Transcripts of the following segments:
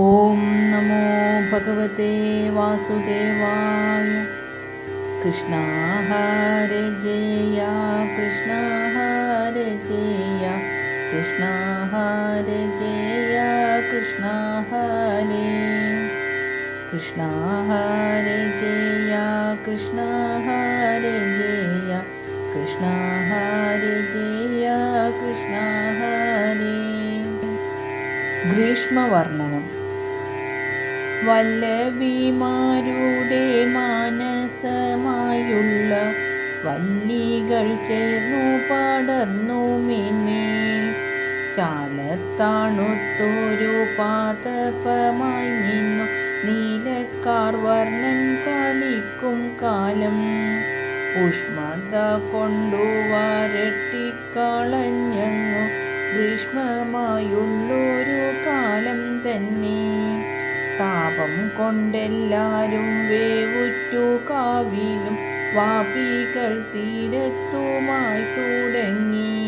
ഓം നമോ ഭഗവതേ വാസുദേവായ. കൃഷ്ണ ഹരേ ജയ കൃഷ്ണ ഹരേ ജയ കൃഷ്ണ ഹരേ ജയ കൃഷ്ണ ഹരേ കൃഷ്ണ ഹരേ ജയ കൃഷ്ണ ഹരേ ജയ കൃഷ്ണ ഹരേ ജയ കൃഷ്ണ ഹരേ. ഗ്രീഷ്മവർണ്ണനം. വല്ലഭിമാരുടെ മാനസമായുള്ള വല്ലികൾ ചേർന്നു പടർന്നു മേന്മേൽ. ചാലത്താണുത്തൊരു പാദപമായി നിന്നു നീലക്കാർ വർണ്ണൻ കളിക്കും കാലം. ഉഷ്മത കൊണ്ടു വരട്ടിക്കളഞ്ഞങ്ങു ഗ്രീഷ്മമായുള്ളൊരു കാലം തന്നെ. താപം കൊണ്ടെല്ലാരും വേവുറ്റു കാവിലും വാപികൾ തീരത്തുമായി തുടങ്ങി.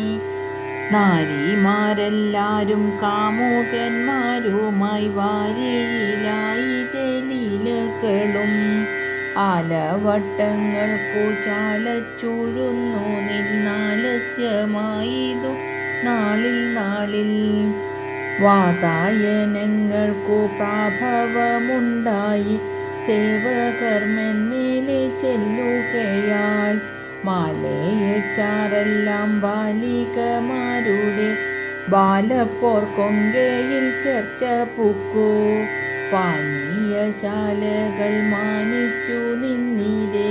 നാരിമാരെല്ലാരും കാമുകന്മാരുമായി വാരിയിലായി തെലീലകളും ആലവട്ടങ്ങൾക്കു ചാലച്ചുഴുന്നു നിന്നാലസ്യമായിതു നാളിൽ നാളിൽ. വാതായനങ്ങൾക്കു പ്രാഭവമുണ്ടായി സേവകർമ്മന്മേലെ ചെല്ലുകയാൽ. മാലയച്ചാറെല്ലാം ബാലികമാരുടെ ബാലപ്പോർ കൊങ്കയിൽ ചർച്ച പൂക്കു. പാനീയശാലകൾ മാനിച്ചു നിന്നിരെ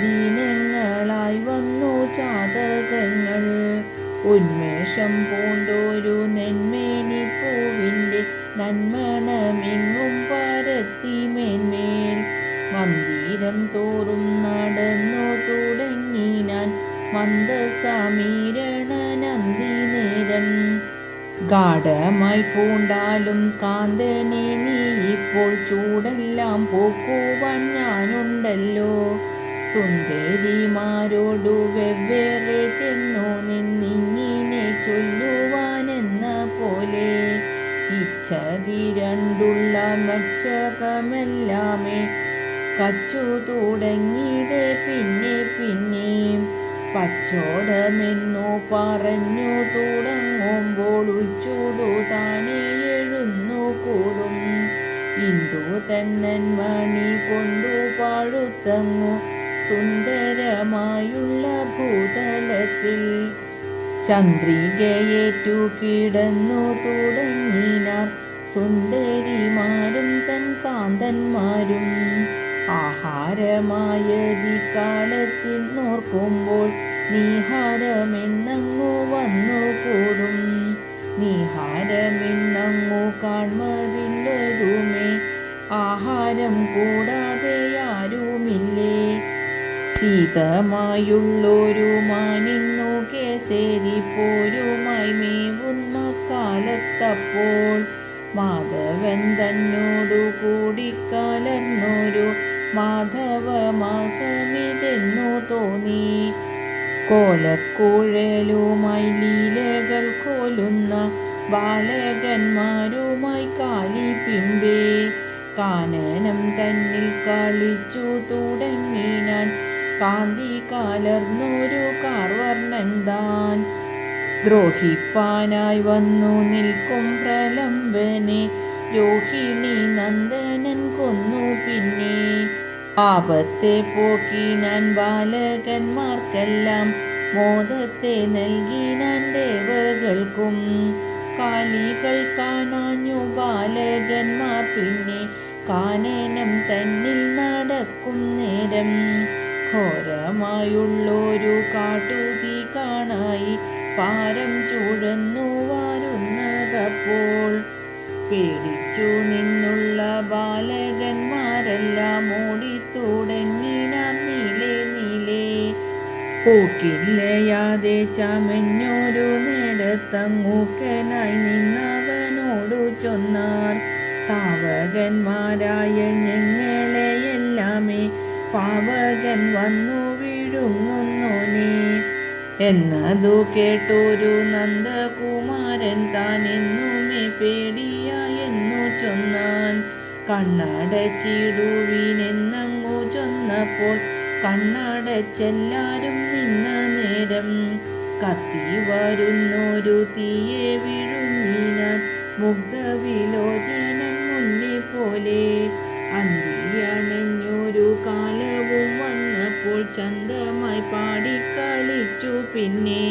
ദീനങ്ങളായി വന്നു ചാതകങ്ങൾ. ഉന്മേഷം പൂണ്ടൊരു നെന്മേനിപ്പൂവിൻ്റെ നന്മണമിങ്ങും പരത്തി മേന്മേൽ. മന്ദിരം തോറും നടന്നു തുടങ്ങിനാൻ മന്ദസമീരണനന്ദി നേരം. ഗാഢമായി പൂണ്ടാലും കാന്തനെ നീ ഇപ്പോൾ ചൂടെല്ലാം പോക്കുവാൻ ഞാനുണ്ടല്ലോ. സുന്ദരിമാരോടു വെവ്വേറെ ചെന്നു നിന്നിങ്ങനെ ചൊല്ലുവാനെന്ന പോലെ. ഇച്ഛതിരണ്ടുള്ള മച്ചകമെല്ലാമേ കച്ചു തുടങ്ങിയതേ പിന്നെ പിന്നെ. പച്ചോടമെന്നു പറഞ്ഞു തുടങ്ങുമ്പോൾ ഉച്ചൂടു താനെ എഴുന്നു കൂടും. ഇന്ദു തന്നൻ മണി കൊണ്ടു പഴുത്തങ്ങു സുന്ദരമായുള്ള ഭൂതലത്തിൽ. ചന്ദ്രികയേറ്റു കിടന്നു തുടങ്ങിനാർ സുന്ദരിമാരും തൻ കാന്തന്മാരും. ആഹാരമായതികാലത്തിന്നോർക്കുമ്പോൾ നീഹാരമെന്നങ്ങു വന്നുകൂടും. നീഹാരമെന്നങ്ങു കാൺമതില്ലതുമേ ആഹാരം കൂടാതെ ആരുമില്ലേ. ശീതമായുള്ളൊരു മാനിന്നു കേസരി പോരുമായി മേവുന്ന കാലത്തപ്പോൾ. മാധവൻ തന്നോടു കൂടിക്കലർന്നൊരു മാധവമാസമിതെന്നു തോന്നി. കോലക്കുഴലുമായി ലീലകൾ കൊല്ലുന്ന ബാലകന്മാരുമായി കാലിപ്പിമ്പേ. കാനനം തന്നിൽ കളിച്ചു തുടങ്ങിനാൻ കാന്തി കലർന്നൊരു കാർവർണ്ണൻ താൻ. ദ്രോഹിപ്പാനായി വന്നു നിൽക്കും പ്രലംബനെ രോഹിണി നന്ദനൻ കൊന്നു പിന്നെ. ആപത്തെ പോക്കിനാൻ ബാലകന്മാർക്കെല്ലാം മോദത്തെ നൽകിനാൻ ദേവകൾക്കും. കാലികൾ കാണാഞ്ഞു ബാലകന്മാർ പിന്നെ കാനനം തന്നിൽ നടക്കും നേരം. ഘോരമായുള്ളൊരു കാട്ടുതീ കാണായി പാരം ചുഴന്നു വരുന്നതപ്പോൾ. പേടിച്ചു നിന്നുള്ള ബാലകന്മാരെല്ലാം ഓടിത്തുടങ്ങിനാർ നീലേ നീലേ. പൂക്കില്ലയാതെ ചമഞ്ഞൊരു നേരത്തങ്ങൂക്കനായി നിന്നവനോടു ചൊന്നാർ. താവകന്മാരായ ഞങ്ങളെയെല്ലാമേ പാവകൻ വന്നു വിഴുങ്ങുന്നോനേ. എന്നതു കേട്ടൊരു നന്ദകുമാരൻ താൻ എന്നുമേ പേടിയായെന്നു ചൊന്നാൻ. കണ്ണടച്ചിടുവിനെന്നങ്ങു ചൊന്നപ്പോൾ കണ്ണടച്ചെല്ലാരും നിന്ന നേരം കത്തി വരുന്നൊരു തീയെ വിഴുങ്ങിനാൻ മുഗ്ധവിലോചനൻ മുന്നെ പോലെ. അന്തിയണഞ്ഞൊരു കാലവും വന്നപ്പോൾ ചന്തമായി പാടിക്കളിച്ചു പിന്നെ.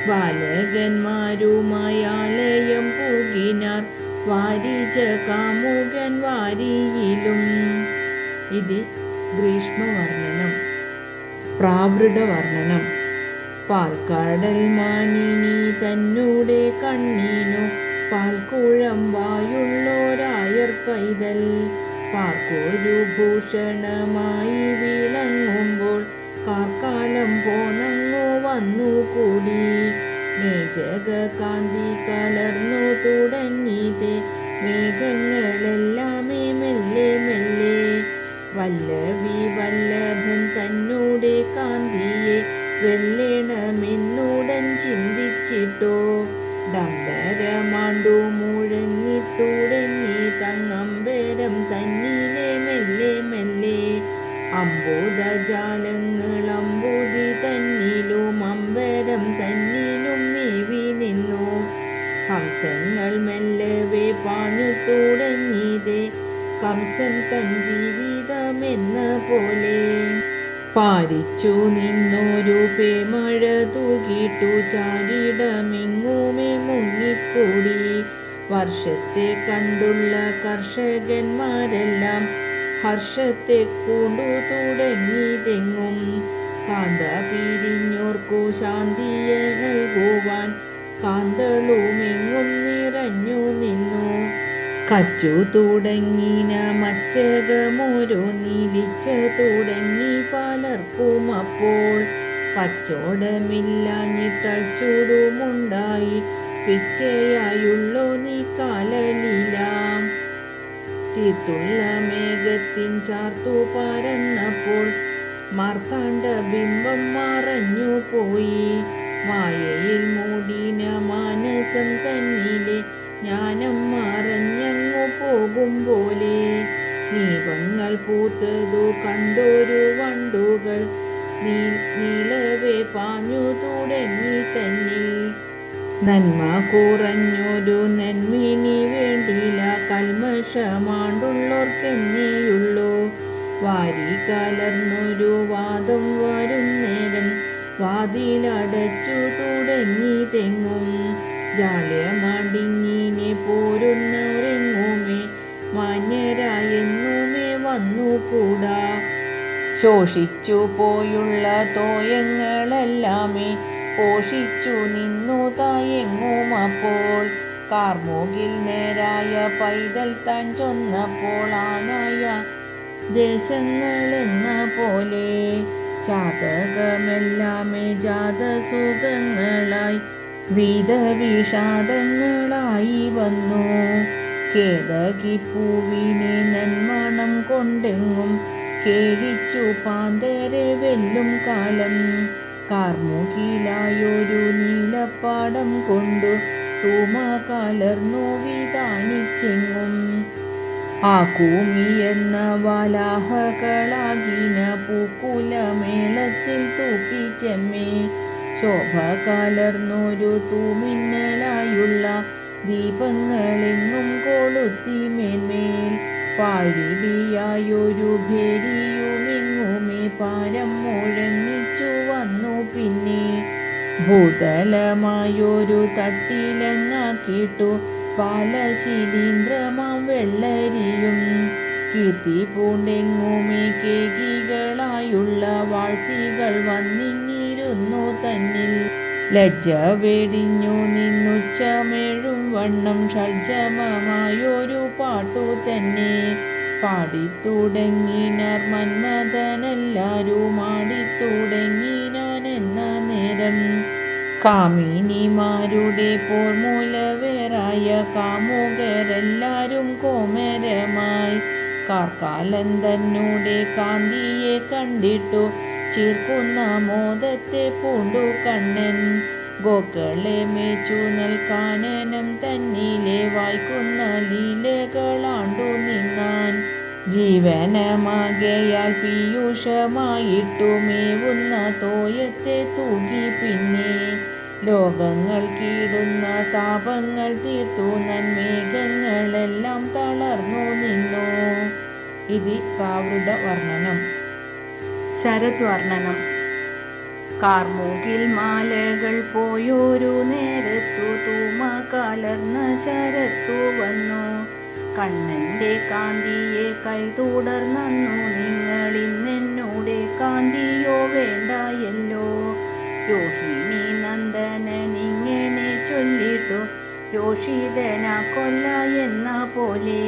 ബാലകന്മാരുമായി ആലയം പൂകിനാർ വാരിജ കാമുകൻ വാരിയിലും. ഇത് ഗ്രീഷ്മവർണ്ണനം. പ്രാവൃഢവർണ്ണനം. പാൽക്കടൽ മാനിനി തന്നൂടെ കണ്ണീനു പാൽക്കുഴമ്പായുള്ളോരായർ പൈതൽ പാർക്കൊരു ഭൂഷണമായി വിളങ്ങുമ്പോൾ കാർക്കാലം പോന്നങ്ങു വന്നുകൂടി. മേജക കാന്തി കലർന്നു തുടങ്ങിയതേ മേഘങ്ങളെല്ലാമേ മെല്ലെ മെല്ലെ. വല്ലവി വല്ലഭൻ തന്നൂടെ കാന്തിയെ വെല്ലണമെന്നുടൻ ചിന്തിച്ചിട്ടോ. ഡംബരമാണ്ടു മുഴങ്ങിത്തുടങ്ങി തങ്ങമ്പരം തന്നിലെ മെല്ലെ മെല്ലെ. അമ്പുതജാലങ്ങൾ അമ്പുതി തന്നിലും അമ്പരം തന്നിലും മേവി നിന്നു. ഹംസങ്ങൾ മെല്ലവേ പാഞ്ഞു തുടങ്ങിയതേ കംസൻ തൻ ജീവിതമെന്ന പോലെ. പാരിച്ചു നിന്നൊരു പേമഴ തൂകിട്ടു ചാരിടമിങ്ങുമേ മുങ്ങിക്കൂടി. വർഷത്തെ കണ്ടുള്ള കർഷകന്മാരെല്ലാം ഹർഷത്തെ കൊണ്ടു തുടങ്ങിയതെങ്ങും. കാന്ത പിരിഞ്ഞോർക്കു ശാന്തിയെ നൽകുവാൻ കാന്തളുമെങ്ങും നിറഞ്ഞു നിന്നു. കച്ചു തുടങ്ങിന മച്ചകമോരോ നീലിച്ച തുടങ്ങി പലർക്കും അപ്പോൾ. പച്ചോടമില്ലാഞ്ഞിട്ടൾച്ചൂടുമുണ്ടായി പിച്ചയായുള്ളോ നീ കാലലീലാം. ചീത്തുള്ള മേഘത്തിൻ ചാർത്തു പരന്നപ്പോൾ മാർത്താണ്ഡ ബിംബം മറഞ്ഞു പോയി. മായയിൽ മൂടിന മാനസം തന്നിലെ ജ്ഞാനം മറഞ്ഞങ്ങു പോകും പോലെ. ദീപങ്ങൾ പൂത്തതു കണ്ടൊരു വണ്ടുകൾ നീലവേ പാഞ്ഞു തുടങ്ങി തന്നിൽ. നന്മ കുറഞ്ഞൊരു നന്മിനി വേണ്ടില കൽമഷമാണ്ടുള്ളോർക്കെന്നേയുള്ളൂ. വാരി കലർന്നൊരു വാദം വരുന്നേരം വാതിലടച്ചു തുടങ്ങി തെങ്ങും. ജാള്യമാടിങ്ങിനെ പോരുന്നവരെങ്ങുമേ മാന്യരായെന്നുമേ വന്നുകൂടാ. ശോഷിച്ചു പോയുള്ള തോയങ്ങളെല്ലാമേ പോഷിച്ചു നിന്നു തായെങ്ങും അപ്പോൾ. കാർമുകിൽ നേരായ പൈതൽ താൻ ചൊന്നപ്പോൾ ആനായ ദേശങ്ങളെന്ന പോലെ. ജാതകമെല്ലാമേ ജാതസുഖങ്ങളായി വീതവിഷാദങ്ങളായി വന്നു. കേതകിപ്പൂവിനെ നന്മണം കൊണ്ടെങ്ങും കേളിച്ചു പാന്തരെ വെല്ലും കാലം. കാർമുകിലായൊരു നീലപ്പാടം കൊണ്ടു തൂമ കലർന്നു വിതാനിച്ചെങ്ങും. ആക്കൂമി എന്ന വലാഹകളാകിന പൂക്കുലമേളത്തിൽ തൂക്കി ചെമ്മേ. ശോഭ കലർന്നൊരു തൂമിന്നലായുള്ള ദീപങ്ങളെങ്ങും കൊളുത്തി മേന്മേൽ. പാഴിടിയായൊരു ഭേരിയുമെങ്ങുമേ പാരം മുഴങ്ങിച്ചു വന്നു പിന്നെ. ഭൂതലമായൊരു തട്ടിലങ്ങാക്കിട്ടു പാലശിലീന്ദ്രമാം വെള്ളരിയും. കീർത്തി പൂണ്ടെങ്ങുമേ കേകികളായുള്ള വാഴ്ത്തികൾ വന്നിങ്ങിരുന്നു തന്നിൽ. ലജ്ജ വെടിഞ്ഞു നിന്നുച്ചമേഴും വണ്ണം ഷഡ്ജമമായൊരു പാട്ടു തന്നെ പാടിത്തുടങ്ങിനാർ മന്മഥനെല്ലാരും ആടിത്തുടങ്ങിനാനെന്ന നേരം. കാമിനിമാരുടെ പോർമൂലവേറായ കാമുകരെല്ലാരും കോമരമായി കാർക്കാലം തന്നൂടെ കാന്തിയെ കണ്ടിട്ടു ചീർക്കുന്ന മോദത്തെ പൂണ്ടു കണ്ണൻ. ഗോക്കളെ മേച്ചു നൽകാനനം തന്നിലെ വായിക്കുന്ന ലീലകളാണ്ടു നിന്നാൻ. ജീവനമാകയാൽ പീയൂഷമായിട്ടു മേവുന്ന തോയത്തെ തൂകി പിന്നെ ലോകങ്ങൾ കീടുന്ന താപങ്ങൾ തീർത്തു നന്മേഘങ്ങളെല്ലാം തളർന്നു നിന്നു. ഇതി പ്രാവൃഢ വർണ്ണനം. ശരദ്വർണ്ണനം. കാർമുകിൽ മാലകൾ പോയൊരു നേരത്തു തൂമ കലർന്ന ശരത്തു വന്നു. കണ്ണൻ്റെ കാന്തിയെ കൈതുടർന്നു നിങ്ങളിന്നെന്നോടെ കാന്തിയോ വേണ്ടായല്ലോ. രോഹിണി നന്ദനനിങ്ങനെ ചൊല്ലിട്ടു രോഷിതന കൊല്ല എന്ന പോലെ.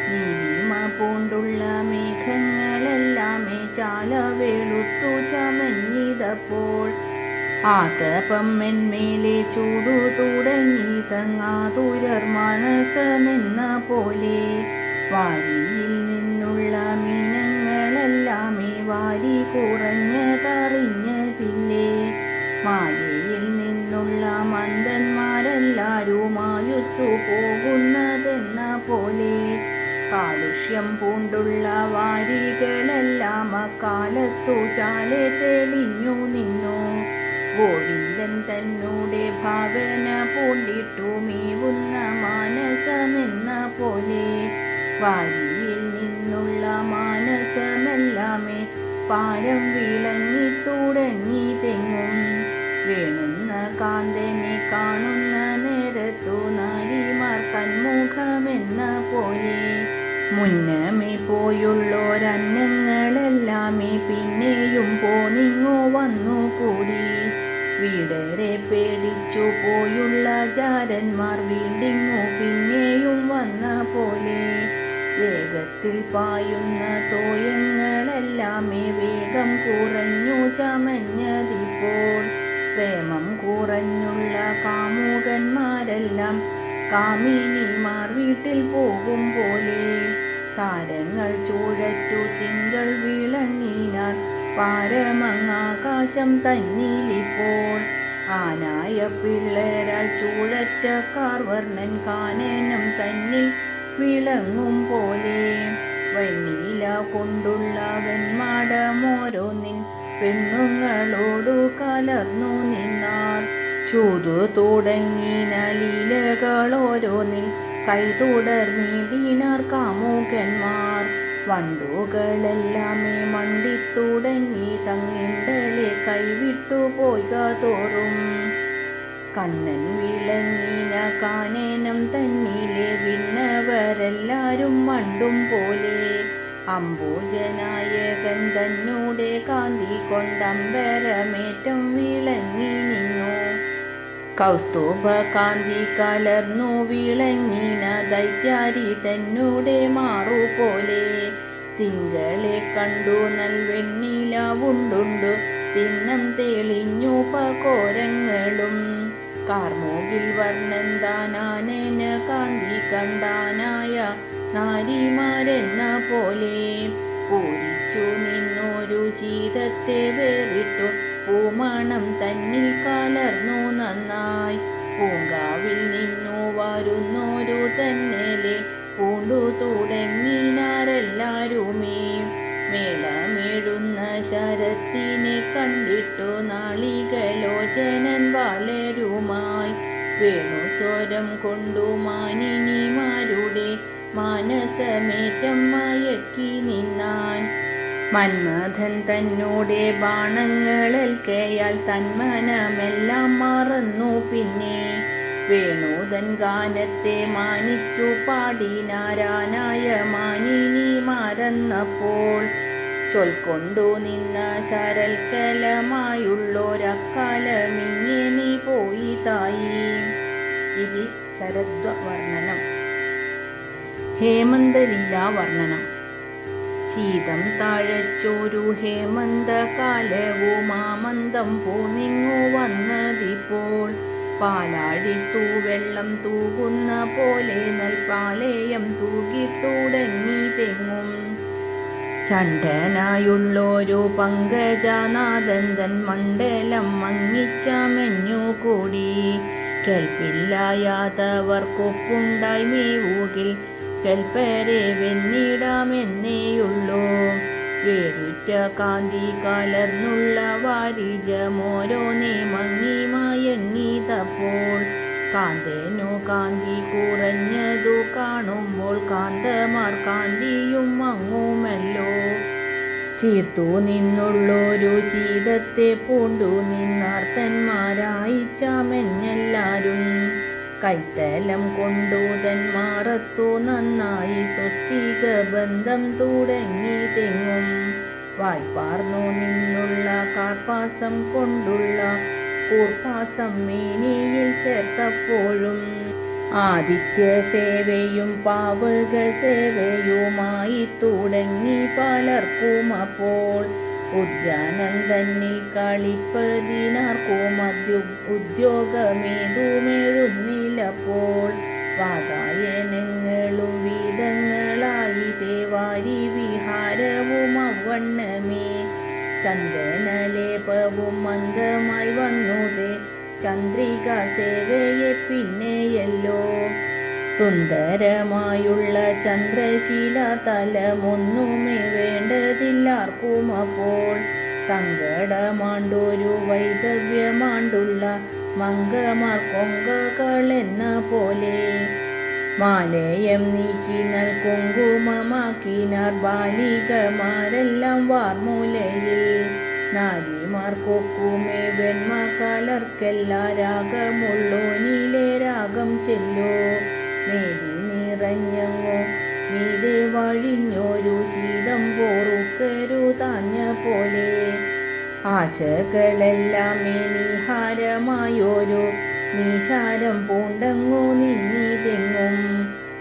നീലിമ പൂണ്ടുള്ള മേഘങ്ങളെല്ലാമേ ചാല വെളുത്തു ചമഞ്ഞിതപ്പോൾ. ആതപം എന്മേലെ ചൂടു തുടങ്ങി തങ്ങാതുരർ മനസ്സമെന്ന പോലെ. വാരിയിൽ നിന്നുള്ള മീനങ്ങളെല്ലാമേ വാരി കുറഞ്ഞതറിഞ്ഞതില്ലേ. മായയിൽ നിന്നുള്ള മന്ദന്മാരെല്ലാരും ആയുസ്സു പോകുന്നതെന്ന പോലെ. കാലുഷ്യം പൂണ്ടുള്ള വാരികളെല്ലാം അക്കാലത്തു ചാലെ തെളിഞ്ഞു നിന്നു. ഗോവിന്ദൻ തന്നോടെ ഭാവന പൂണ്ടിട്ടു മേവുന്ന മാനസമെന്ന പോലെ. വാരിയിൽ നിന്നുള്ള മാനസമെല്ലാമേ പാരം വിളങ്ങി തുടങ്ങി തെങ്ങും. വേണുന്ന കാന്തനെ കാണുന്ന നേരത്തു നാരിമാർ കൺമുഖമെന്ന പോലെ. മുന്നമേ പോയുള്ളോരന്നങ്ങളെല്ലാമേ പിന്നെയും പോന്നിങ്ങു വന്നുകൂടി. വീടരെ പേടിച്ചു പോയുള്ള ജാരന്മാർ വീണ്ടിങ്ങു പിന്നെയും വന്ന പോലെ. വേഗത്തിൽ പായുന്ന തോയങ്ങളെല്ലാമേ വേഗം കുറഞ്ഞു ചമഞ്ഞതിപ്പോൾ. പ്രേമം കുറഞ്ഞുള്ള കാമുകന്മാരെല്ലാം കാമിനിമാർ വീട്ടിൽ പോകും പോലെ. താരങ്ങൾ ചൂഴറ്റു തിങ്കൾ വിളങ്ങിനാർ പാരമങ്ങാകാശം തന്നിലിപ്പോൾ. ആനായ പിള്ളേരാൽ ചൂഴറ്റ കാർവർണ്ണൻ കാനനം തന്നിൽ വിളങ്ങും പോലെ. വെണ്ണീല കൊണ്ടുള്ള വെൺമാടമോരോന്നിൽ പെണ്ണുങ്ങളോടു കലർന്നു നിന്നാർ. ചൂതു തുടങ്ങിന ലീലകളോരോന്നിൽ കൈതുടർന്നിടിനാർ കാമുകന്മാർ. വണ്ടുകളെല്ലാമേ മണ്ടിത്തുടങ്ങി തങ്ങിണ്ടലെ കൈവിട്ടു പോയിക തോറും. കണ്ണൻ വിളങ്ങിന കാനനം തന്നിലെ വിണ്ണവരെല്ലാരും മണ്ടും പോലെ. അംബുജനായകൻ തന്നോടെ കാന്തി കൊണ്ടമ്പരമേറ്റം വിളങ്ങി നിന്നു. കൗസ്തുഭ കാന്തി കലർന്നു വിളങ്ങിന ദൈത്യാരി തന്നോടെ മാറുപോലെ. തിങ്കളെ കണ്ടു നൽവെണ്ണിലാവുണ്ടുണ്ടു തിണ്ണം തെളിഞ്ഞു പകോരങ്ങളും. കാർമുകിൽ വർണ്ണൻ താനാനന കാന്തി കണ്ടാനായ നാരിമാരെന്ന പോലെ. പൂരിച്ചു നിന്നൊരു ശീതത്തെ വേറിട്ടു പൂമണം തന്നിൽ കലർന്നു നന്നായി. പൂങ്കാവിൽ നിന്നു വരുന്നോരു തന്നലെ പൂണ്ടു തുടങ്ങിനാരെല്ലാരുമേ. മേളമേഴുന്ന ശരത്തിനെ കണ്ടിട്ടു നാളികലോചനൻ ബാലരുമായി. വേണുസ്വരം കൊണ്ടു മാനിനിമാരുടെ മാനസമേറ്റം മയക്കി നിന്നാൻ. മന്മഥൻ തന്നോടെ ബാണങ്ങളേൽക്കയാൽ തന്മനമെല്ലാം മറന്നു പിന്നെ. വേണുതൻ ഗാനത്തെ മാനിച്ചു പാടിനാരാനായ മാനിനിമാരെന്നപ്പോൾ. ചൊൽക്കൊണ്ടു നിന്ന ശരൽക്കലമായുള്ളൊരക്കാലമിങ്ങനെ പോയി തായി. ഇതി ശരദ്വർണ്ണനം. ഹേമന്തലീലാ വർണ്ണനം. ശീതം താഴച്ചോരു ഹേമന്തകാലവുമാമന്തം പോന്നിങ്ങു വന്നതിപ്പോൾ. പാലാഴിത്തൂവെള്ളം തൂകുന്ന പോലെ നൽപാലയം തൂകിത്തുടങ്ങി തെങ്ങും. ചണ്ഡനായുള്ളൊരു പങ്കജനാഥൻ തൻ മണ്ഡലം മങ്ങിച്ചമഞ്ഞുകൂടി. കേൾപ്പില്ലായാത്തവർക്കൊപ്പുണ്ടായി മേവുകിൽ കൽപ്പരെ വെന്നിടാമെന്നേയുള്ളൂ. വേരുറ്റ കാന്തി കലർന്നുള്ള വാരിജമോരോന്നേ മങ്ങി മയങ്ങിതപ്പോൾ കാന്തേനു കാന്തി കുറഞ്ഞതു കാണുമ്പോൾ കാന്തമാർ കാന്തിയും മങ്ങുമല്ലോ. ചീർത്തു നിന്നുള്ളൊരു ശീതത്തെ പൂണ്ടു നിന്നാർത്തന്മാരായി ചമഞ്ഞെല്ലാരും. കൈത്തലം കൊണ്ടു തൻ മാറത്തു നന്നായി സ്വസ്തിക ബന്ധം തുടങ്ങി തെങ്ങും. വായ്പാർന്നു നിന്നുള്ള കാർപ്പാസം കൊണ്ടുള്ള കൂർപ്പാസം മേനിയിൽ ചേർത്തപ്പോഴും ആദിത്യ സേവയും പാവക സേവയുമായി തുടങ്ങി പലർക്കും. അപ്പോൾ ഉദ്യാനം തന്നിൽ കളിപ്പതിനാർക്കും ഉദ്യോഗമേതുമെഴുന്നില്ലപ്പോൾ വാതായനങ്ങളും വീതങ്ങളായി തേവാരി വിഹാരവും അവണ്ണമേ. ചന്ദനലേപവും മന്ദമായി വന്നുതേ ചന്ദ്രിക സേവയെ പിന്നെയല്ലോ. സുന്ദരമായുള്ള ചന്ദ്രശീല തലമൊന്നുമേ വേണ്ടതില്ലാർക്കും. അപ്പോൾ സങ്കടമാണ്ടൊരു വൈദവ്യമാണ്ടുള്ള മംഗമാർ കൊങ്കകളെന്ന പോലെ മാലയം നീക്കിനാൽ കുങ്കുമമാക്കിനാർ ബാലികമാരെല്ലാം വാർമൂലയിൽ. നാരിമാർക്കൊക്കുമേ വെണ്മ കലർക്കെല്ലാ രാഗമുള്ളോനിലെ രാഗം ചെല്ലോ. മേലി നിറഞ്ഞങ്ങോ മീതെ വഴിഞ്ഞൊരു ശീതം പോറുക്കരുതാഞ്ഞ പോലെ ആശകളെല്ലാമേ നിഹാരമായൊരു നിശാരം പൂണ്ടങ്ങു നിന്നിതെങ്ങും.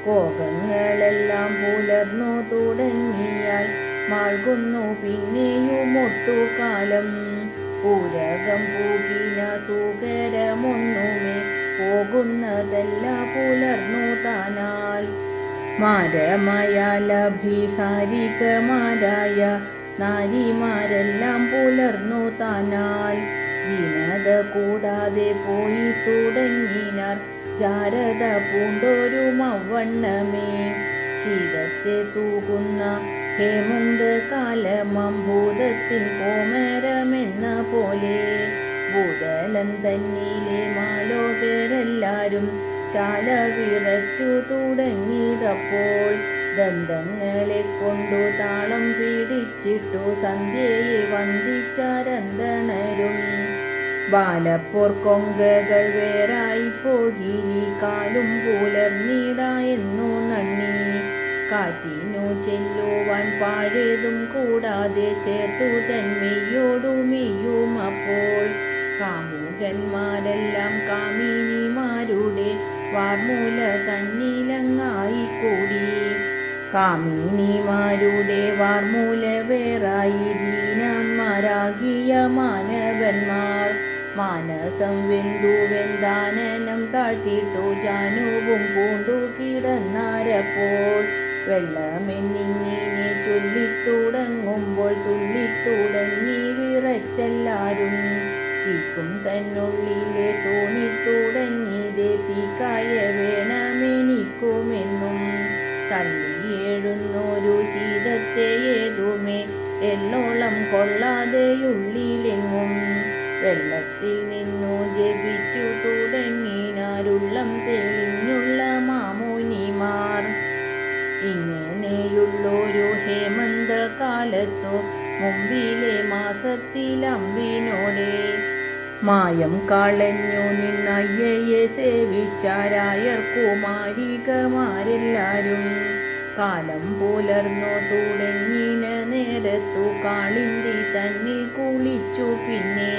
കോകങ്ങളെല്ലാം പുലർന്നു തുടങ്ങിയാൽ മാൾകുന്നു പിന്നെയുമൊട്ടുകാലം. പൂരകം പൂകിന സുകരമൊന്നുമേ പോകുന്നതല്ല പുലർന്നു താനാൽ. മാരമയാലഭിസാരികമാരായ നാരിമാരെല്ലാം പുലർന്നു താനാൽ. ദീനത കൂടാതെ പോയി തുടങ്ങിനാർ ജാരത പൂണ്ടൊരു മവണ്ണമേ. ശീതത്തെ തൂകുന്ന ഹേമന്തകാലമാം ഭൂതത്തിൻ കോമരമെന്ന പോലെ ഭൂതലം തന്നിലെ മാലോകരെല്ലാരും ചാല വിറച്ചു തുടങ്ങിയതപ്പോൾ ദന്തങ്ങളെ കൊണ്ടു താളം പിടിച്ചിട്ടു സന്ധ്യയെ വന്ദിച്ചരന്തണരും. ബാലപ്പോർ കൊങ്കകൾ വേറായി പോകിലി കാലും പുലർന്നിട എന്നു നണ്ണി. കാറ്റിനു ചെല്ലുവാൻ പാഴേതും കൂടാതെ ചേർത്തു തന്മെയ്യോടു മെയ്യും. അപ്പോൾ കാമുകന്മാരെല്ലാം കാമിനിമാരുടെ വാർമൂല തന്നിലങ്ങായി കൂടി. കാമിനിമാരുടെ വാർമൂല വേറായി ദീനന്മാരാകിയ മാനവന്മാർ മാനസം വെന്തുവെന്താനനം താഴ്ത്തിട്ടു ജാനുവും പൂണ്ടു കിടന്നാരപ്പോൾ വെള്ളമെന്നിങ്ങനെ ചൊല്ലിത്തുടങ്ങുമ്പോൾ തുള്ളിത്തുടങ്ങി വിറച്ചെല്ലാരും. തീക്കും തന്നുള്ളിലെ തോന്നിത്തുടങ്ങിയതേ തീക്കായ വേണമെനിക്കുമെന്നും. തള്ളിയെഴുന്നൊരു ശീതത്തെ ഏതുമേ എള്ളോളം കൊള്ളാതെയുള്ളിലെങ്ങും. വെള്ളത്തിൽ നിന്നു ജപിച്ചു തുടങ്ങിനാരുള്ളം തെളിഞ്ഞുള്ള മാമുനിമാർ. ഇങ്ങനെയുള്ളൊരു ഹേമന്തകാലത്തു മുമ്പിലെ മാസത്തിലമ്പിനോടെ മായം കളഞ്ഞു നിന്നയ്യയെ സേവിച്ചാരായർ കുമാരികമാരെല്ലാരും. കാലം പുലർന്നു തുടങ്ങിന നേരത്തു കാളിന്തി തന്നിൽ കുളിച്ചു. പിന്നെ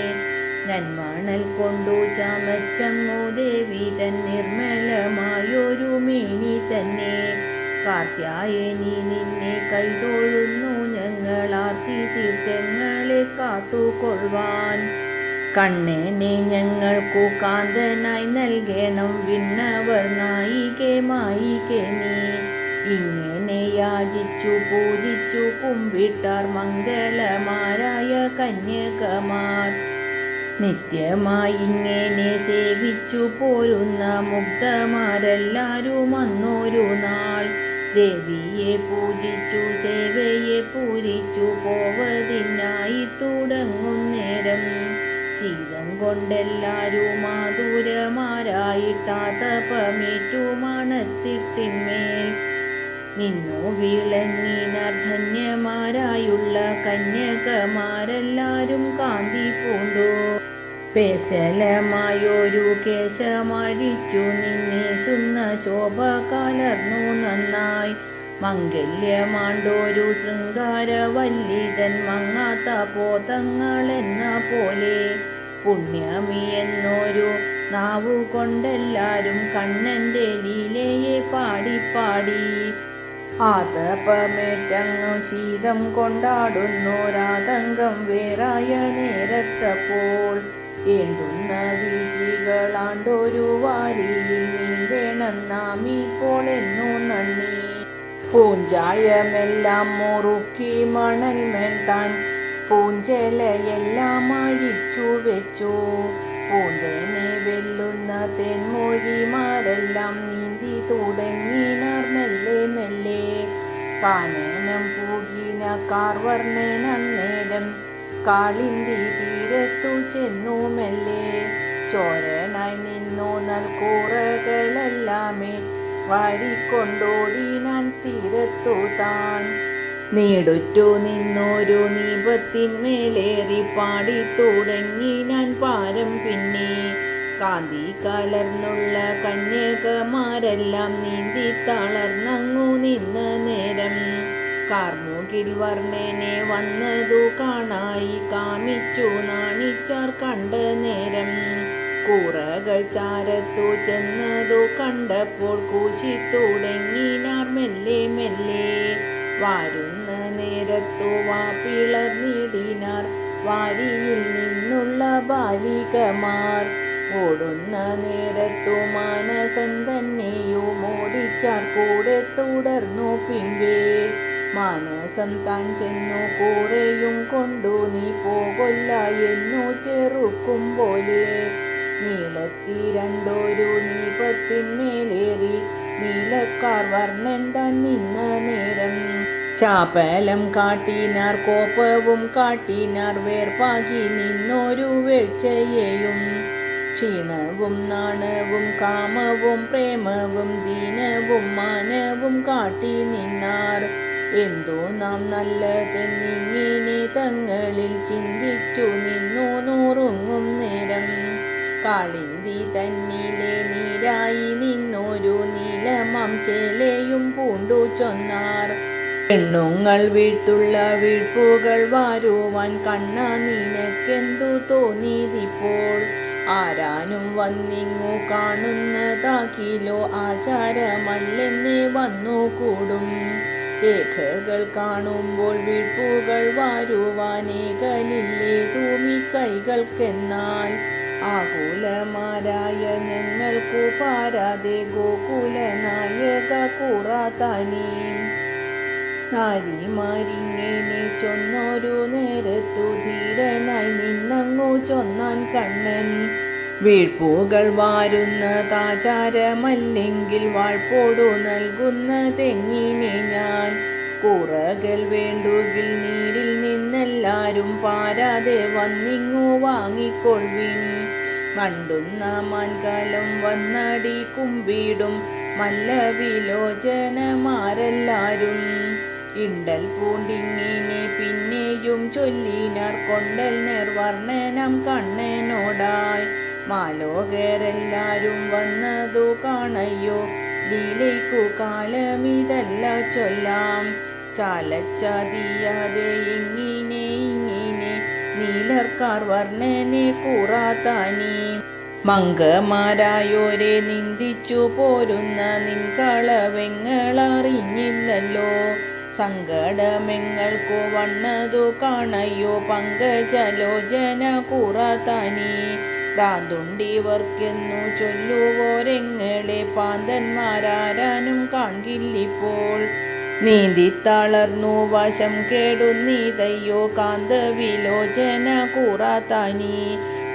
നന്മണൽ കൊണ്ടു ചമച്ചങ്ങു ദേവി തൻ നിർമ്മലമായൊരു മേനി തന്നെ. കാർത്യായനി നിന്നെ കൈതൊഴുന്നു ഞങ്ങളാർത്തി തീർത്ഥങ്ങളെ കാത്തുകൊള്ളുവാൻ. കണ്ണനെ ഞങ്ങൾക്കു കാന്തനായി നൽകണം വിണ്ണവർ നായികെ മായികെ നീ. ഇങ്ങനെ യാചിച്ചു പൂജിച്ചു കുമ്പിട്ടാർ മംഗലമാരായ കന്യകമാർ. നിത്യമായി ഇങ്ങനെ സേവിച്ചു പോരുന്ന മുഗ്ധമാരെല്ലാരും അന്നൊരു നാൾ ദേവിയെ പൂജിച്ചു സേവയെ പൂരിച്ചു പോവതിനായി തുടങ്ങുന്നേരം ശീതം കൊണ്ടെല്ലാരും മാധുരമാരായിട്ടാതപമേറ്റു മണത്തിട്ടിന്മേൽ നിന്നു വിളങ്ങിനാർ ധന്യമാരായുള്ള കന്യകമാരെല്ലാരും കാന്തി പൂണ്ടു. പേശലമായൊരു കേശമഴിച്ചു നിന്നേശുന്ന ശോഭ കലർന്നു നന്നായി. മംഗല്യമാണ്ടൊരു ശൃംഗാരവല്ലിതൻ മങ്ങാത്ത പോതങ്ങളെന്ന പോലെ പുണ്യമി എന്നൊരു നാവുകൊണ്ടെല്ലാരും കണ്ണൻ്റെ ലീലയെ പാടിപ്പാടി ആതപമേറ്റങ്ങു ശീതം കൊണ്ടാടുന്നോരാതങ്കം വേറായ നേരത്തപ്പോൾ ഏന്തുന്ന വീചികളാണ്ടൊരു വാരിയിൽ നീന്തേണം നാം ഇപ്പോൾ എന്നു നന്ദി. പൂഞ്ചായമെല്ലാം മുറുക്കി മണൽമേൽ താൻ പൂഞ്ചെലയെല്ലാം അഴിച്ചു വെച്ചു. പൂന്തേനെ വെല്ലുന്ന തേൻമൊഴിമാരെല്ലാം നീന്തി തുടങ്ങിനാർ മെല്ലെ മെല്ലെ. കാനനം പൂകിന കാർവർണ്ണൻ അന്നേരം കാളിന്തി തീരത്തു ചെന്നു മെല്ലെ. ചോരനായി നിന്നു നൽകൂറകളെല്ലാമേ വാരിക്കൊണ്ടോടിനാൻ തീരത്തു താൻ. നീടുറ്റു നിന്നൊരു നീപത്തിന്മേലേറി പാടിത്തുടങ്ങിനാൻ പാരം പിന്നെ. കാന്തി കലർന്നുള്ള കന്യകമാരെല്ലാം നീന്തി തളർന്നങ്ങു നിന്ന നേരം കാർമുകിൽ വർണ്ണനെ വന്നതു കാണായി കാമിച്ചു നാണിച്ചാർ കണ്ട നേരം. കൂറകൾ ചാരത്തു ചെന്നതു കണ്ടപ്പോൾ കൂശിത്തുടങ്ങിനാർ മെല്ലെ മെല്ലെ. വാരുന്ന നേരത്തു വാപ്പിളർന്നിടിനാർ വാരിയിൽ നിന്നുള്ള ബാലികമാർ. ഓടുന്ന നേരത്തു മാനസൻ തന്നെയും ഓടിച്ചാർ കൂടെ തുടർന്നു പിമ്പേ. മാനസം താൻ ചെന്നു കൂടെയും കൊണ്ടു നീ പോകൊല്ല എന്നു ചെറുക്കും പോലെ. നീളത്തിരണ്ടൊരു നീപത്തിന്മേലേറി നീലക്കാർ വർണ്ണൻ താൻ നിന്ന നേരം ചാപലം കാട്ടിനാർ കോപവും കാട്ടിനാർ വേർപാകി നിന്നൊരു വേഴ്ചയെയും. ക്ഷീണവും നാണവും കാമവും പ്രേമവും ദീനവും മാനവും കാട്ടി നിന്നാർ. എന്തു നാം നല്ലതെന്നിങ്ങനെ തങ്ങളിൽ ചിന്തിച്ചു നിന്നു നുറുങ്ങും നേരം കാളിന്തി തന്നിലെ നീരായി നിന്നൊരു നീലമാം ചേലയും പൂണ്ടു ചൊന്നാർ. പെണ്ണുങ്ങൾ വീഴ്ത്തുള്ള വീഴ്പ്പുകൾ വാരുവാൻ കണ്ണ നിനക്കെന്തു തോന്നിയതിപ്പോൾ. ആരാനും വന്നിങ്ങു കാണുന്നതാകിലോ ആചാരമല്ലെന്നേ വന്നുകൂടും. രേഖകൾ കാണുമ്പോൾ വീഴ്പ്പുകൾ വാരുവാനേകലില്ലേ തൂമി കൈകൾക്കെന്നാൽ. ആകുലമാരായ ഞങ്ങൾക്കു പാരാതെ ഗോകുല നായക കൂറാതാനീ. നാരിമാരിങ്ങനെ ചൊന്നൊരു നേരത്തു ധീരനായി നിന്നങ്ങു ചൊന്നാൻ കണ്ണൻ. വീഴ്പ്പുകൾ വാരുന്നതാചാരമല്ലെങ്കിൽ വാഴ്പോടു നൽകുന്നതെങ്ങിനെ ഞാൻ. കൂറകൾ വേണ്ടുകിൽ നീരിൽ നിന്നെല്ലാരും പാരാതെ വന്നിങ്ങു വാങ്ങിക്കൊള്ളുവിൻ. മണ്ടുന്ന മാൻകാലം വന്നടി കുമ്പിടും മല്ലവിലോചനമാരെല്ലാരും. ഇണ്ടൽ പൂണ്ടിങ്ങിനെ പിന്നെയും ചൊല്ലിനാർ കൊണ്ടൽ നേർവർണ്ണനം കണ്ണനോടായി. മാലോകരെല്ലാരും വന്നതു കാണയ്യോ ലീലയ്ക്കു കാലമിതല്ല ചൊല്ലാം. ചാലച്ചതിയാതെ ഇങ്ങിനെ ഇങ്ങിനെ നീലർക്കാർ വർണ്ണനെ കൂറാതാനീ. മംഗമാരായോരെ നിന്ദിച്ചു പോരുന്ന നിൻകളവെങ്ങളറിഞ്ഞില്ലല്ലോ. സങ്കടമെങ്ങൾക്കു വന്നതു കാണയ്യോ പങ്കജലോചന കൂറാതാനീ. പ്രാന്തുണ്ടിവർക്കെന്നു ചൊല്ലുവോരെങ്ങളെ പാന്തന്മാരാരാനും കാൺകില്ലിപ്പോൾ. നീന്തിത്തളർന്നു വശം കേടുന്നീതയ്യോ കാന്തവിലോചന കൂറാത്താനി.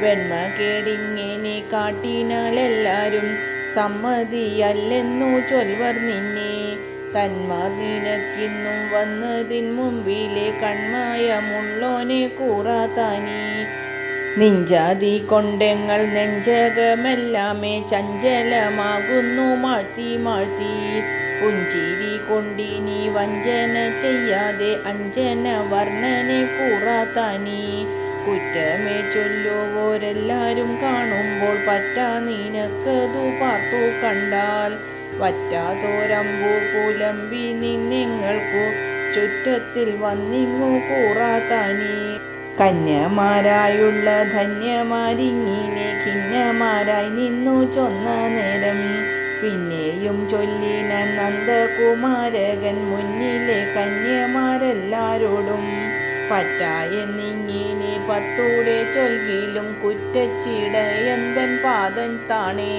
വെണ്മ കേടിങ്ങനെ കാട്ടിനാലെല്ലാരും സമ്മതിയല്ലെന്നു ചൊൽവർ നിന്നെ. തന്മാർ നിനക്കിന്നും വന്നതിൻ മുമ്പിലെ കൺമയമുള്ളോനെ കൂറാത്താനി. നിഞ്ചാതി കൊണ്ടെങ്ങൾ നെഞ്ചകമെല്ലാമേ ചഞ്ചലമാകുന്നു മാഴ്ത്തി മാഴ്ത്തി. പുഞ്ചിരി കൊണ്ടിനി വഞ്ചന ചെയ്യാതെ അഞ്ജന വർണ്ണനെ കൂറാത്താനി. കുറ്റമേ ചൊല്ലുവോരെല്ലാരും കാണുമ്പോൾ പറ്റാ നിനക്കതു പാർത്തു കണ്ടാൽ. വറ്റാത്തോരമ്പൂർ പുലമ്പി നിന്നെങ്ങൾക്കു ചുറ്റത്തിൽ വന്നിങ്ങു കൂറാത്താനി. കന്യമാരായുള്ള ധന്യമാരിങ്ങിനെ ഖിന്നമാരായി നിന്നു ചൊന്ന നേരം. പിന്നെയും ചൊല്ലിന നന്ദകുമാരകൻ മുന്നിലെ കന്യമാരെല്ലാരോടും. പറ്റായെന്നിങ്ങിനെ പത്തൂടെ ചൊൽകിലും കുറ്റച്ചിടയന്തൻ പാദം താണേ.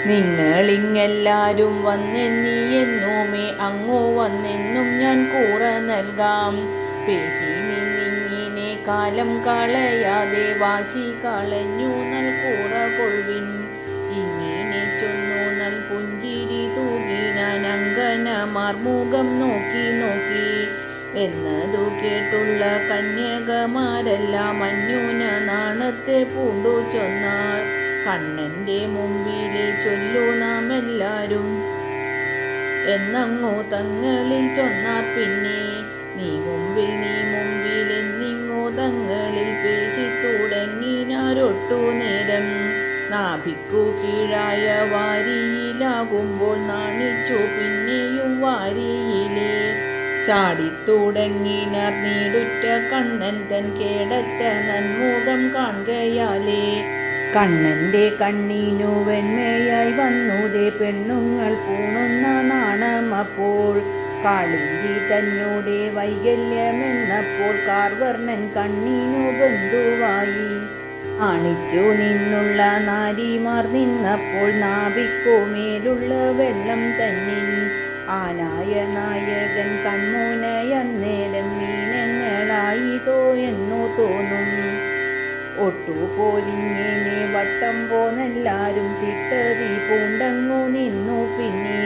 നിങ്ങളിങ്ങെല്ലാരും വന്നെന്നീ എന്നുമേ അങ്ങു വന്നെന്നും ഞാൻ കൂറ നൽകാം. പേശി നിന്നിങ്ങിനെ കാലം കളയാതെ വാശി കളഞ്ഞു നൽ കൂറ കൊൾവിൻ. ഇങ്ങനെ ചൊന്നു നൽ പുഞ്ചിരി തൂകിനാൻ അങ്കനമാർ മുഖം നോക്കി നോക്കി. എന്നതു കേട്ടുള്ള കന്യകമാരെല്ലാം അന്യൂന നാണത്തെ പൂണ്ടു ചൊന്നാർ. കണ്ണന്റെ മുമ്പിലെ ചൊല്ലു നാം എല്ലാരും എന്നങ്ങു തങ്ങളിൽ ചൊന്നാർ പിന്നെ. നീ മുമ്പിൽ എന്നിങ്ങോ തങ്ങളിൽ പേശി തുടങ്ങിനാരൊട്ടു നേരം. നാഭിക്കു കീഴായ വാരിയിലാകുമ്പോൾ നാണിച്ചു പിന്നെയും വാരിയിലെ. ചാടിത്തുടങ്ങിനാർ നീടുറ്റ കണ്ണൻ തൻ കേടറ്റ നന്മുഖം കാൺകയാലേ. കണ്ണന്റെ കണ്ണിനു വെണ്മയായി വന്നുതേ പെണ്ണുങ്ങൾ പൂണുന്ന നാണമപ്പോൾ. കാളിന്തി തന്നോടെ വൈകല്യമെന്നപ്പോൾ കാർവർണ്ണൻ കണ്ണിനു ബന്ധുവായി. ആണിച്ചു നിന്നുള്ള നാരിമാർ നിന്നപ്പോൾ നാഭിക്കുമേലുള്ള വെള്ളം തന്നിൽ. ആനായ നായകൻ കൺമുനയന്നേരം മീനങ്ങളായിതോ എന്നു തോന്നും. ഒട്ടുപോലിങ്ങനെ വട്ടം പോന്നെല്ലാരും തിട്ടതി പൂണ്ടങ്ങു നിന്നു പിന്നെ.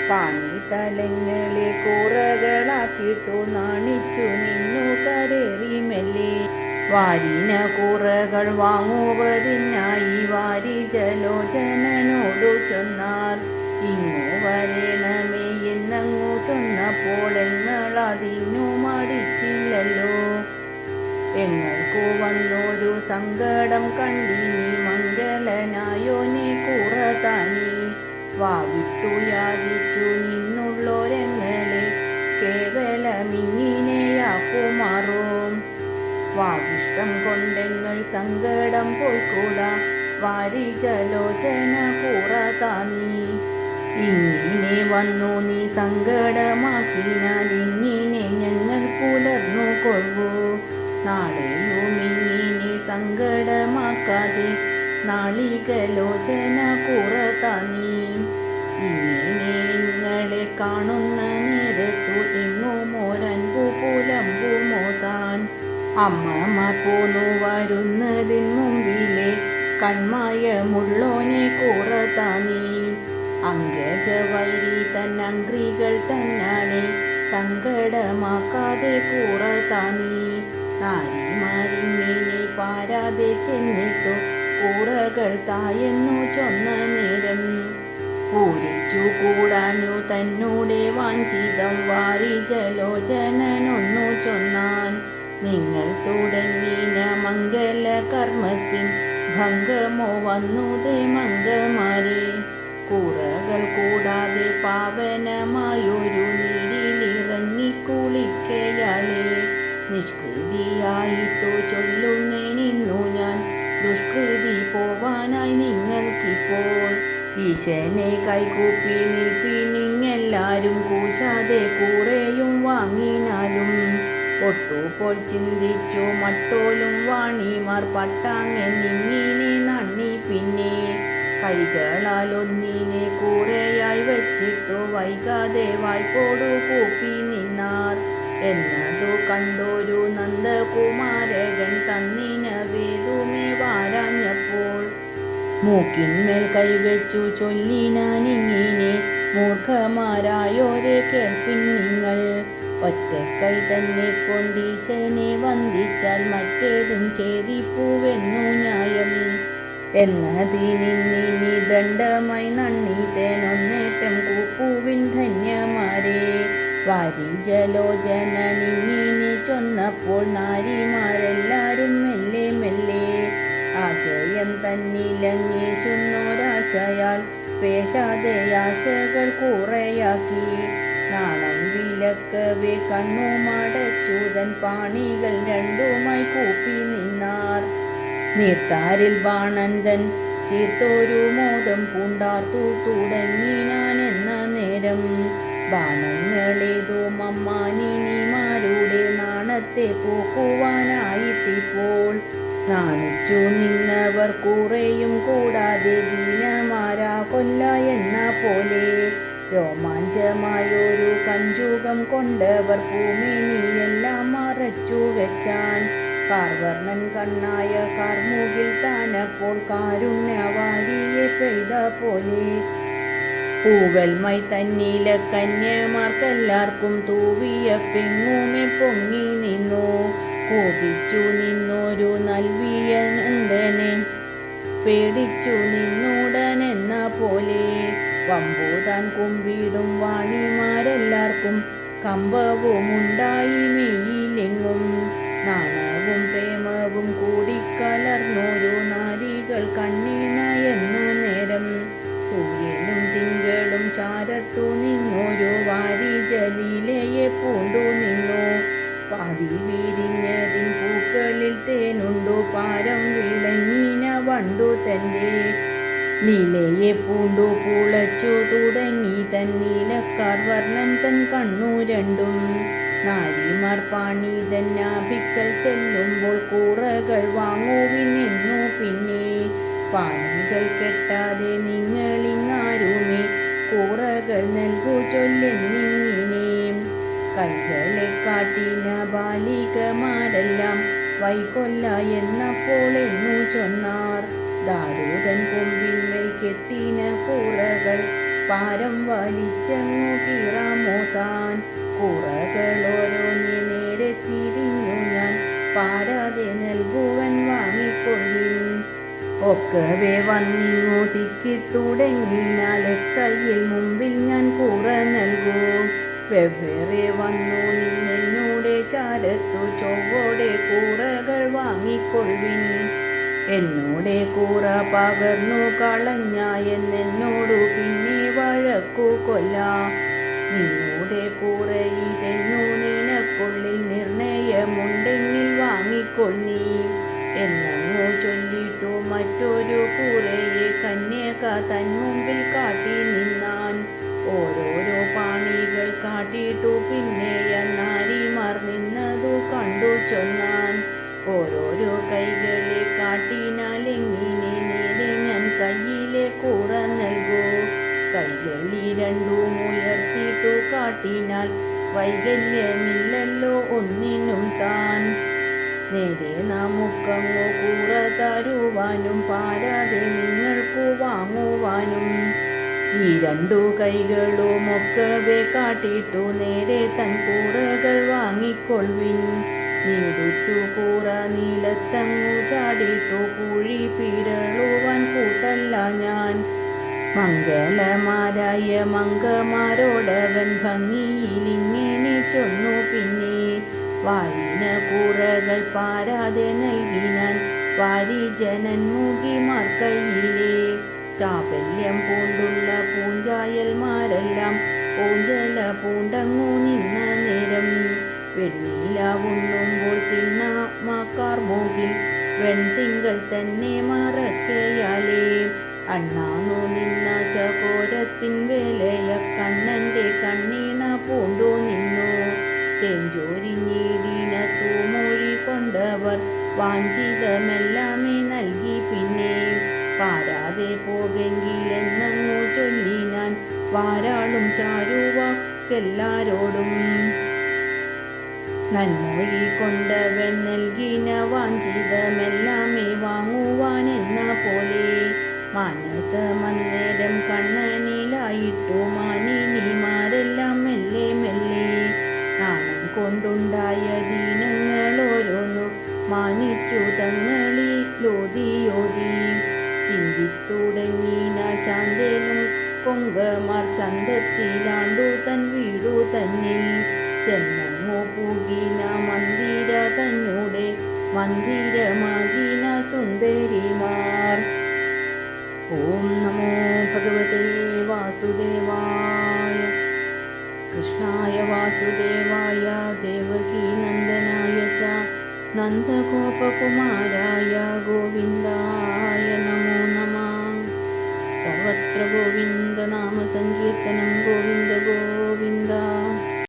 പാണി തലങ്ങളെ കൂറകളാക്കിട്ടു നാണിച്ചു നിന്നു കരേറി മെല്ലെ. വാരിന കൂറകൾ വാങ്ങുവതിനായി വാരിജലോചനോടു ചൊന്നാർ. ഇങ്ങു വരണമേ എന്നങ്ങു ചൊന്നപ്പോൾ എങ്ങളതിനു മടിച്ചില്ലല്ലോ. എങ്ങൾക്കു വന്നൊരു സങ്കടം കണ്ടിനി മംഗലനായോനെ കൂറത്താനി. വാവിട്ടു യാചിച്ചു നിന്നുള്ളോരെങ്ങളെ കേവലമിങ്ങിനെയാക്കുമാറും. വാവിഷ്ടം കൊണ്ടെങ്ങൾ സങ്കടം പോയിക്കൂടാ വാരിജലോചന കൂറത്താനി. ഇങ്ങനെ വന്നു നീ സങ്കടമാക്കിനാൽ ഇങ്ങനെ ഞങ്ങൾ പുലർന്നു കൊള്ളൂ. നാളെയുമിങ്ങനെ സങ്കടമാക്കാതെ നാളികലോചന കൂറത്താനി. ഇങ്ങനെ നിങ്ങളെ കാണുന്ന നേരത്തു എങ്ങുമോരൻപു പുലമ്പുമോ താൻ. അമ്മമാർ പോന്നു വരുന്നതിൻ മുമ്പിലെ കൺമയമുള്ളോനെ കൂറത്താനി. അങ്കജവൈരി തന്നങ്ക്രികൾ തന്നാണെ സങ്കടമാക്കാതെ കൂറത്താനി. നാരിമാരിങ്ങനെ പാരാതെ ചെന്നിട്ടു കൂറകൾ തായെന്നു ചൊന്ന നേരം. പൂരിച്ചു കൂടാനു തന്നോടെ വാഞ്ചിതം വാരിജലോചനൊന്നു ചൊന്നാൻ. നിങ്ങൾ തുടങ്ങിന മംഗല കർമ്മത്തിൻ ഭംഗമോ വന്നുതേ മംഗമാരെ. കൂറകൾ കൂടാതെ പാവനമായൊരു നീരിലിറങ്ങി കുളിക്കയാലേ. നിഷ്കൃതിയായിട്ടു ചൊല്ലുന്നേനിന്നു ഞാൻ ദുഷ്കൃതി പോവാനായി നിങ്ങൾക്കിപ്പോൾ. ഈശനെ കൈകൂപ്പി നിൽപ്പിനിങ്ങെല്ലാരും കൂശാതെ കൂറേയും വാങ്ങിനാലും. ഒട്ടുപോൽ ചിന്തിച്ചു മട്ടോലും വാണിമാർ പട്ടാങ്ങെന്നിങ്ങനെ നന്ദി പിന്നെ. കൈകളാൽ ഒന്നിനെ കൂറയായി വെച്ചിട്ടു വൈകാതെ വായ്പോടു കൂപ്പി നിന്നാർ. എന്നതു കണ്ടൊരു നന്ദകുമാരകൻ തന്നിന വേദുമേ വാരാഞ്ഞപ്പോൾ മൂക്കിന്മേൽ കൈവച്ചു ചൊല്ലിനാനിങ്ങിനെ, മൂർഖമാരായോരെ കേൾപ്പിൻ നിങ്ങൾ. ഒറ്റക്കൈ തന്നെ കൊണ്ടീശനെ വന്ദിച്ചാൽ മറ്റേതും ഛേദിപ്പുവെന്നു ന്യായം. എന്നതിനിന്നിനി ദണ്ഡമായി നണ്ണീതേനൊന്നേറ്റം കൂപ്പുവിൻ ധന്യമാരെ. വാരിജലോചനനിങ്ങിനെ ചൊന്നപ്പോൾ നാരിമാരെല്ലാരും മെല്ലെ മെല്ലെ ആശയം തന്നിലങ്ങേശുന്നൊരാശയാൽ പേശാതെ ആശകൾ കൂറയാക്കി. നാണം വിലക്കവേ കണ്ണുമടച്ചൂതൻ പാണികൾ രണ്ടുമായി കൂപ്പി നിന്നാർ. നീർത്താരിൽ ബാണന്തൻ ചീർത്തൊരു മോദം പൂണ്ടാർത്തു തുടങ്ങിനാനെന്ന നേരം ബാണങ്ങളേതോ മമ്മാനിനിമാരുടെ നാണത്തെ പോക്കുവാനായിട്ടിപ്പോൾ. നാണിച്ചു നിന്നവർ കൂറയും കൂടാതെ ദീനമാരാ കൊല്ല എന്ന പോലെ രോമാഞ്ചമായൊരു കഞ്ചുകം കൊണ്ടവർ പൂമേനിയെല്ലാം മറച്ചു വെച്ചാൻ. കാർവർണ്ണൻ കണ്ണായ കാർമുകിൽ താനപ്പോൾ കാരുണ്യവാരിയെ പെയ്ത പോലെ പൂവൽമൈ തന്നില കന്യമാർക്കെല്ലാവർക്കും തൂവിയ പെങ്ങുമെ പൊങ്ങി നിന്നു. കോപിച്ചു നിന്നൊരു നൽവിയ നന്ദനെ പേടിച്ചു നിന്നുടനെന്ന പോലെ വമ്പുതാൻ കുമ്പിടും വാണിമാരെല്ലാവർക്കും കമ്പവുമുണ്ടായി മെയ്യിലെങ്ങും. നാണവും പ്രേമവും കൂടിക്കലർന്നൊരു നാരികൾ കണ്ണീണ എന്ന നേരം സൂര്യനും തിങ്കളും ചാരത്തു നിന്നൊരു വാരിജലീലയെ പൂണ്ടു നിന്നു. പാതി വിരിഞ്ഞതിൻ പൂക്കളിൽ തേനുണ്ടു പാരം വിളങ്ങിന വണ്ടു തൻ്റെ ലീലയെ പൂണ്ടു പുളച്ചു തുടങ്ങി തൻ നീലക്കാർ വർണ്ണൻ തൻ കണ്ണു രണ്ടും. നാരിമാർ പാണിതൻ നാഭിക്കൽ ചെല്ലുമ്പോൾ കൂറകൾ വാങ്ങുവിനെന്നു പിന്നെ പാണികൾ കെട്ടാതെ നിങ്ങളിങ്ങാരുമേ കൂറകൾ നൽകു ചൊല്ലെന്നിങ്ങിനെ. കൈകളെ കാട്ടിന ബാലികമാരെല്ലാം വൈകൊല്ല എന്നപ്പോൾ എന്നു ചൊന്നാർ. ദാരുതൻ കൊമ്പിന്മേൽ കെട്ടിന കൂറകൾ പാരം വലിച്ചങ്ങു കീറാമോ താൻ. കൂറകളോരോന്നെ നേരെ തിരിഞ്ഞു ഞാൻ പാരാതെ നൽകുവൻ വാങ്ങിക്കൊള്ളിൻ. ഒക്കവേ വന്നിങ്ങു തിക്കിത്തുടങ്ങിനാൽ എക്കയിൽ മുമ്പിൽ ഞാൻ കൂറ നൽകൂ. വെവ്വേറെ വന്നു നിന്നെന്നൂടെ ചാരത്തു ചൊവ്വോടെ കൂറകൾ വാങ്ങിക്കൊള്ളിൻ. എന്നോടെ കൂറ പകർന്നു കളഞ്ഞ എന്നോടു പിന്നെ വഴക്കു കൊല്ല. നിന്നോടെ കൂറ ഇതെന്നു നിനക്കുള്ളിൽ നിർണയമുണ്ടെങ്കിൽ വാങ്ങിക്കൊള്ളീ എന്നങ്ങു ചൊല്ലിട്ടു മറ്റൊരു കൂറയെ കന്യക തന്മുമ്പിൽ കാട്ടി നിന്നാൻ. ഓരോരോ പാണികൾ കാട്ടിട്ടു പിന്നെയ നാരിമാർ നിന്നതു കണ്ടു ചൊന്നാൻ. ഓരോരോ കൈകളെ കാട്ടിനാലെങ്ങിനെ നേരെ ഞാൻ കയ്യിലെ കൂറ നൽകൂ. കൈകളി രണ്ടും ഉയർത്തിട്ടു കാട്ടിനാൽ വൈകല്യമില്ലല്ലോ ഒന്നിനും താൻ. നേരെ നമുക്കങ്ങു കൂറ തരുവാനും പാരാതെ നിങ്ങൾക്കു വാങ്ങുവാനും. ഈ രണ്ടു കൈകളുമൊക്കവേ കാട്ടിട്ടു നേരെ തൻ കൂറകൾ വാങ്ങിക്കൊള്ളുവിൻ. നീടുറ്റു കൂറ നീലത്തങ്ങു ചാടിട്ടു കുഴി പിരളുവാൻ കൂട്ടല്ല ഞാൻ. മംഗലമാരായ മംഗമാരോടവൻ ഭംഗിയിലിങ്ങനെ ചൊന്നു പിന്നെ വാരിന കൂറകൾ പാരാതെ നൽകിനാൻ വാരിജനൻ മുഖിമാർ കയ്യിലെ. ചാപല്യം പൂണ്ടുള്ള പൂഞ്ചായൽമാരെല്ലാം പൂഞ്ചല പൂണ്ടങ്ങു നിന്ന നേരം വെണ്ണീലാവുണ്ണുമ്പോൾ തിണ്ണാമാക്കാർ മൂകിൽ വെൺതിങ്കൾ തന്നെ മറക്കയാലേ. അണ്ണാന്നു നിന്ന ചകോരത്തിൻ വേലയ കണ്ണൻ്റെ കണ്ണീണ പൂണ്ടു നിന്നു. തേഞ്ചോരിഞ്ഞിടിന തൂമൊഴി കൊണ്ടവർ വാഞ്ചിതമെല്ലാമേ നൽകി പിന്നെ പാരാതെ പോകെങ്കിൽ വാരാളും ചാരുവാക്കെല്ലാരോടും നന്മൊഴി കൊണ്ടവൻ നൽകിന വാഞ്ചിതമെല്ലാമേ വാങ്ങുവാനെന്ന പോലെ മനസ്സമന്നേരം കണ്ണനിലായിട്ടു മാനിനിമാരെല്ലാം മെല്ലെ മെല്ലെ നാണം കൊണ്ടുണ്ടായ ദീനങ്ങൾ ഓരോന്നു മാനിച്ചു തങ്ങളിലോതിയോതി ചിന്തിത്തുടങ്ങിന ചാന്തേലും കൊങ്കമാർ ചന്തത്തിലാണ്ടു തൻ വീടു തന്നിൽ ചെന്നങ്ങോ പൂകിന മന്ദിര തന്നൂടെ മന്ദിരമാകിന സുന്ദരിമാർ. ഓം നമോ ഭഗവതേ വാസുദേവായ. കൃഷ്ണായ വാസുദേവായ ദേവകീ നന്ദനായ ച നന്ദഗോപകുമാരായ ഗോവിന്ദായ നമോ നമഃ. സർവത്ര ഗോവിന്ദ നാമ സങ്കീർത്തനം ഗോവിന്ദ ഗോവിന്ദ.